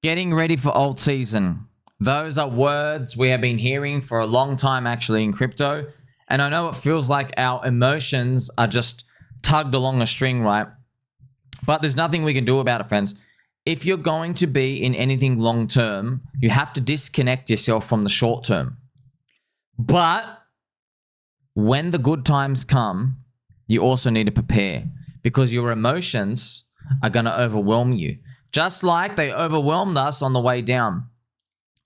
Getting ready for alt season. Those are words we have been hearing for a long time actually in crypto. And I know it feels like our emotions are just tugged along a string, right? But there's nothing we can do about it, friends. If you're going to be in anything long term, you have to disconnect yourself from the short term. But when the good times come, you also need to prepare because your emotions are going to overwhelm you. Just like they overwhelmed us on the way down.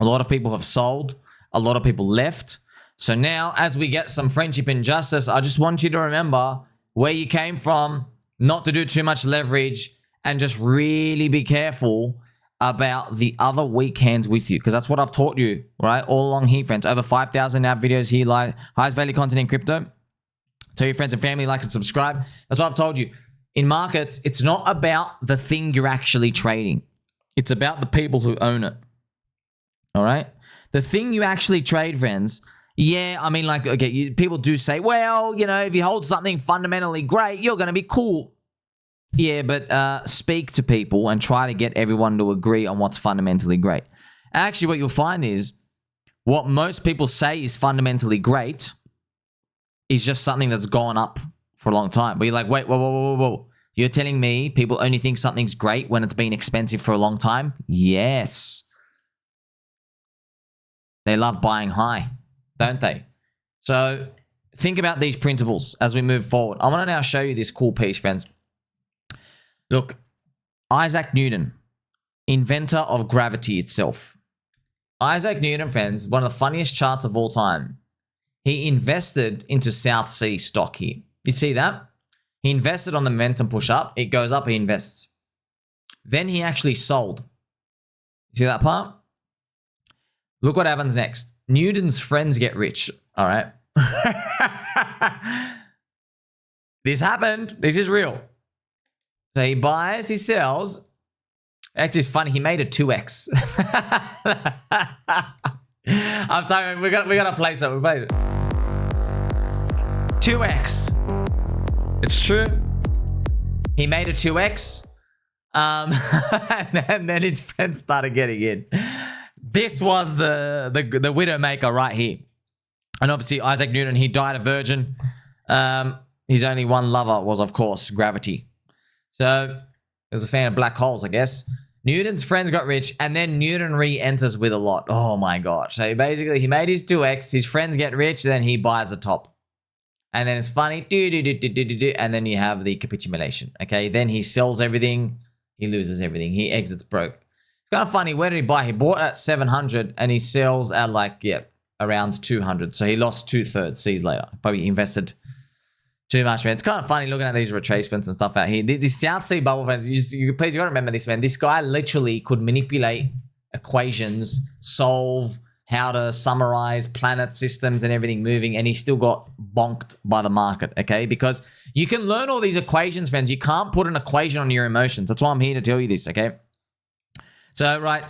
A lot of people have sold. A lot of people left. So now, as we get some friendship and justice, I just want you to remember where you came from, not to do too much leverage, and just really be careful about the other weak hands with you. Because that's what I've taught you, right? All along here, friends. Over 5,000 now videos here, like highest value content in crypto. Tell your friends and family, like and subscribe. That's what I've told you. In markets, it's not about the thing you're actually trading. It's about the people who own it. All right? The thing you actually trade, friends, yeah, I mean, like, okay, people do say, well, you know, if you hold something fundamentally great, you're going to be cool. Yeah, but speak to people and try to get everyone to agree on what's fundamentally great. Actually, what you'll find is what most people say is fundamentally great is just something that's gone up for a long time. But you're like, wait, whoa. You're telling me people only think something's great when it's been expensive for a long time? Yes. They love buying high, don't they? So think about these principles as we move forward. I want to now show you this cool piece, friends. Look, Isaac Newton, inventor of gravity itself. Isaac Newton, friends, one of the funniest charts of all time. He invested into South Sea stock here. You see that? He invested on the momentum push up. It goes up, he invests. Then he actually sold. You see that part? Look what happens next. Newton's friends get rich. All right. This happened. This is real. So he buys, he sells. Actually, it's funny. He made a 2x. I'm sorry. We got to play something. We played it. 2x. It's true. He made a 2x. And then his friends started getting in. This was the widowmaker right here. And obviously, Isaac Newton, he died a virgin. His only one lover was, of course, gravity. So he was a fan of black holes, I guess. Newton's friends got rich, and then Newton re-enters with a lot. Oh my gosh. So basically, he made his 2x, his friends get rich, then he buys the top. And then it's funny, and then you have the capitulation, okay? Then he sells everything, he loses everything, he exits broke. It's kind of funny, where did he buy? He bought at 700, and he sells at like, yeah, around 200. So he lost 2/3 seas later. Probably invested too much, man. It's kind of funny looking at these retracements and stuff out here. This South Sea bubble, friends, please, you got to remember this, man. This guy literally could manipulate equations, solve how to summarize planet systems and everything moving, and he still got bonked by the market, okay? Because you can learn all these equations, friends. You can't put an equation on your emotions. That's why I'm here to tell you this, okay? So, right,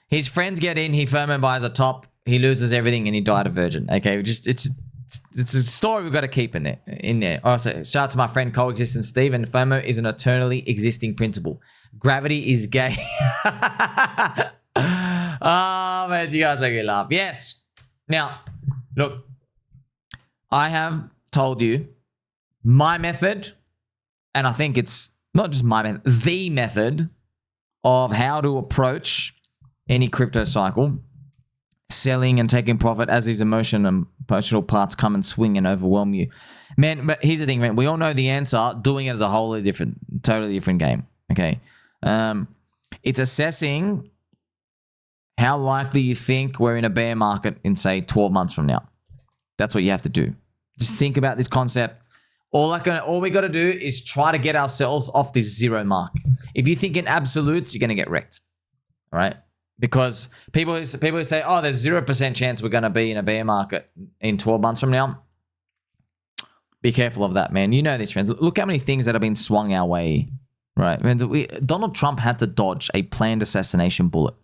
his friends get in, he FOMO buys a top, he loses everything, and he died a virgin, okay? It's a story we've got to keep in there. Also, shout out to my friend Coexistence Steven. FOMO is an eternally existing principle. Gravity is gay. Oh, man, you guys make me laugh. Yes. Now, look, I have told you my method, and I think it's not just my method, the method of how to approach any crypto cycle, selling and taking profit as these emotional parts come and swing and overwhelm you. Man, but here's the thing, man. We all know the answer. Doing it is a totally different game, okay? It's assessing how likely you think we're in a bear market in, say, 12 months from now. That's what you have to do. Just think about this concept. All we got to do is try to get ourselves off this zero mark. If you think in absolutes, you're going to get wrecked. All right? Because people who say, oh, there's 0% chance we're going to be in a bear market in 12 months from now. Be careful of that, man. You know this, friends. Look how many things that have been swung our way. Right? Donald Trump had to dodge a planned assassination bullet.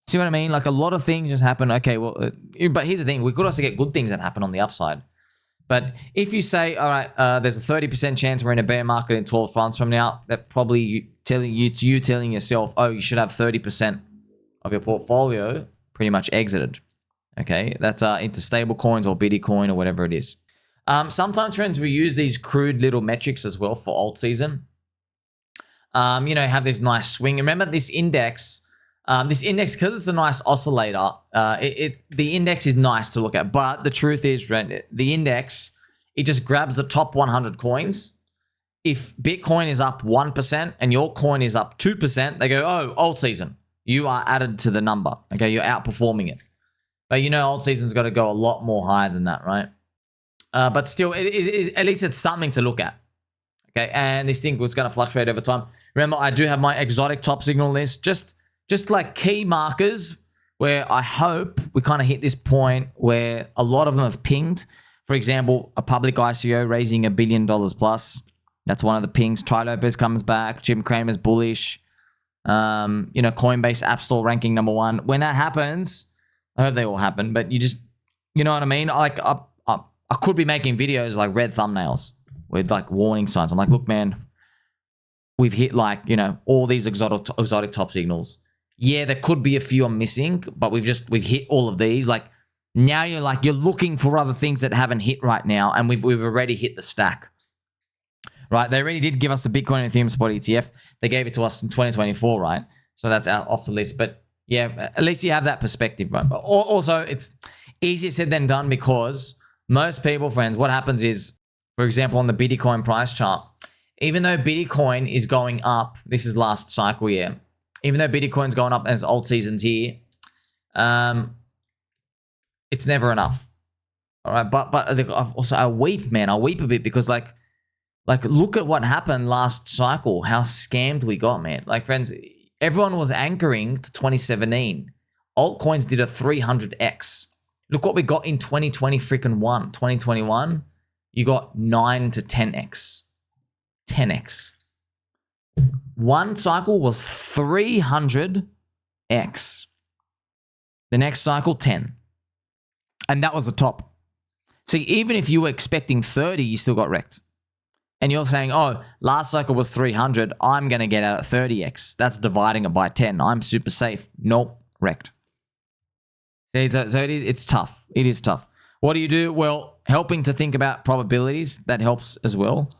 See what I mean? Like a lot of things just happen. Okay, well, but here's the thing. We could also get good things that happen on the upside. But if you say, all right, there's a 30% chance we're in a bear market in 12 months from now, that probably telling yourself, oh, you should have 30% of your portfolio pretty much exited. Okay, that's into stable coins or Bitcoin or whatever it is. Sometimes, friends, we use these crude little metrics as well for alt season. Have this nice swing. Remember this index, because it's a nice oscillator, the index is nice to look at. But the truth is, the index, it just grabs the top 100 coins. If Bitcoin is up 1% and your coin is up 2%, they go, oh, alt season. You are added to the number. Okay, you're outperforming it. But alt season's got to go a lot more higher than that, right? But still, at least it's something to look at. Okay, and this thing was going to fluctuate over time. Remember, I do have my exotic top signal list, just like key markers where I hope we kind of hit this point where a lot of them have pinged. For example, a public ICO raising $1 billion plus. That's one of the pings. Ty Lopez comes back. Jim Cramer's bullish. Coinbase App Store ranking #1. When that happens, I hope they all happen, but you know what I mean? Like I could be making videos like red thumbnails with like warning signs. I'm like, look, man, we've hit all these exotic top signals. Yeah, there could be a few I'm missing, but we've hit all of these. Like now you're looking for other things that haven't hit right now, and we've already hit the stack. Right? They already did give us the Bitcoin and Ethereum spot ETF. They gave it to us in 2024, right? So that's out off the list. But yeah, at least you have that perspective, right? But also, it's easier said than done because most people, friends, what happens is, for example, on the Bitcoin price chart, even though Bitcoin is going up, this is last cycle year, even though Bitcoin's going up as alt season's here, it's never enough. All right, but also I weep, man. I weep a bit because like look at what happened last cycle, how scammed we got, man. Like, friends, everyone was anchoring to 2017. Altcoins did a 300x. Look what we got in 2021. You got 9 to 10x. 10x. One cycle was 300x. The next cycle, 10. And that was the top. See, even if you were expecting 30, you still got wrecked. And you're saying, oh, last cycle was 300. I'm going to get out at 30x. That's dividing it by 10. I'm super safe. Nope, wrecked. See, so it's tough. It is tough. What do you do? Well, helping to think about probabilities, that helps as well.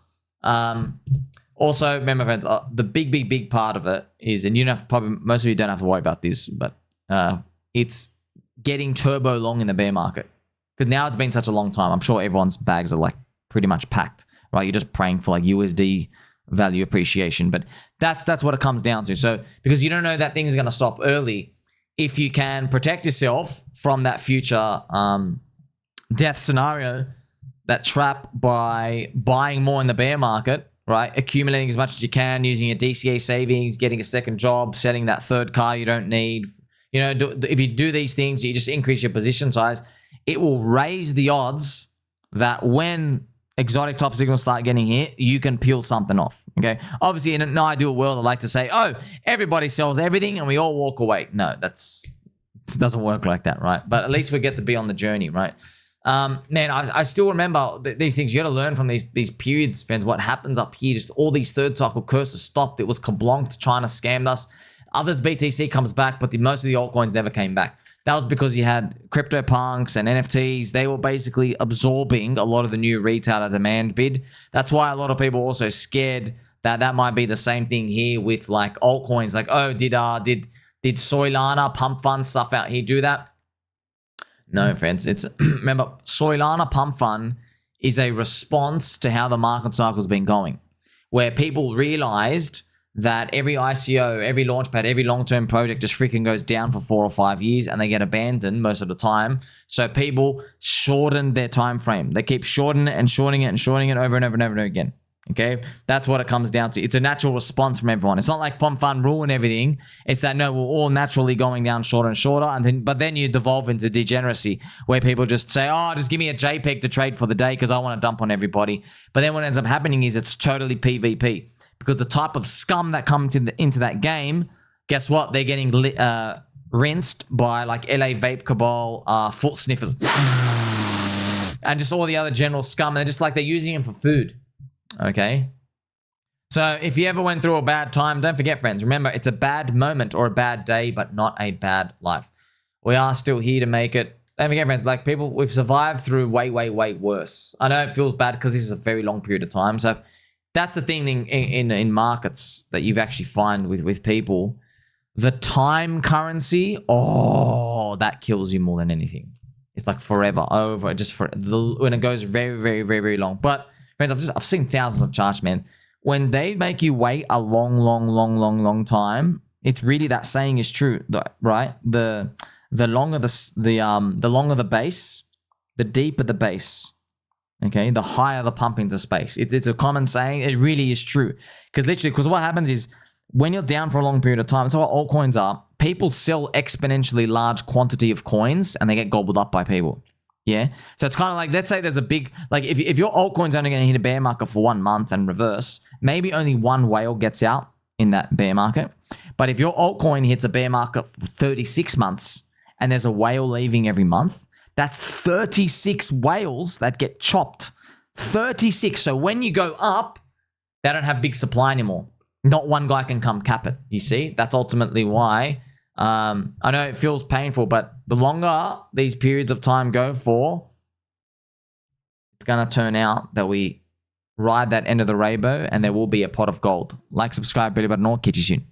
Also, remember, friends, the big part of it is, and most of you don't have to worry about this, but it's getting turbo long in the bear market. Because now it's been such a long time. I'm sure everyone's bags are like pretty much packed. Right, you're just praying for like USD value appreciation, but that's what it comes down to. So because you don't know that thing is going to stop early, if you can protect yourself from that future death scenario, that trap by buying more in the bear market, right, accumulating as much as you can, using your DCA savings, getting a second job, selling that third car you don't need. If you do these things, you just increase your position size. It will raise the odds that when exotic top signals start getting hit, you can peel something off, okay? Obviously, in an ideal world, I like to say, oh, everybody sells everything and we all walk away. No, it doesn't work like that, right? But at least we get to be on the journey, right? Man, I still remember these things. You got to learn from these periods, friends. What happens up here, just all these third cycle curses stopped. It was kablonked. China scammed us. Others, BTC comes back, but most of the altcoins never came back. That was because you had CryptoPunks and NFTs. They were basically absorbing a lot of the new retailer demand bid. That's why a lot of people are also scared that might be the same thing here with like altcoins. Like, oh, did Solana, PumpFun stuff out here do that? No, friends. Remember, Solana PumpFun is a response to how the market cycle's been going, where people realized that every ICO, every launchpad, every long-term project just freaking goes down for 4 or 5 years and they get abandoned most of the time. So people shorten their time frame. They keep shortening it and shortening it and shortening it over and over and over again. Okay, that's what it comes down to. It's a natural response from everyone. It's not like PumpFun ruin everything. It's that no, we're all naturally going down shorter and shorter, but then you devolve into degeneracy where people just say, "Oh, just give me a JPEG to trade for the day because I want to dump on everybody." But then what ends up happening is it's totally PvP because the type of scum that come into that game, guess what? They're getting rinsed by like LA Vape Cabal foot sniffers. and just all the other general scum. They're just like they're using him for food. Okay. So if you ever went through a bad time, don't forget, friends, remember, it's a bad moment or a bad day, but not a bad life. We are still here to make it. Don't forget, friends, like people, we've survived through way, way, way worse. I know it feels bad because this is a very long period of time. So that's the thing in markets that you've actually find with people. The time currency, oh, that kills you more than anything. It's like forever, over, just for when it goes very, very, very, very long. But friends, I've seen thousands of charts, man. When they make you wait a long time, it's really, that saying is true, right? The longer the longer the base, the deeper the base. Okay, the higher the pump into space. It's a common saying. It really is true. Because what happens is when you're down for a long period of time, that's what altcoins are. People sell exponentially large quantity of coins and they get gobbled up by people. Yeah. So it's kind of like, let's say there's a big, like if your altcoin's only going to hit a bear market for 1 month and reverse, maybe only one whale gets out in that bear market. But if your altcoin hits a bear market for 36 months and there's a whale leaving every month, that's 36 whales that get chopped. 36. So when you go up, they don't have big supply anymore. Not one guy can come cap it. You see? That's ultimately why. I know it feels painful, but the longer these periods of time go for, it's going to turn out that we ride that end of the rainbow and there will be a pot of gold. Like, subscribe, Billy Button, or catch you soon.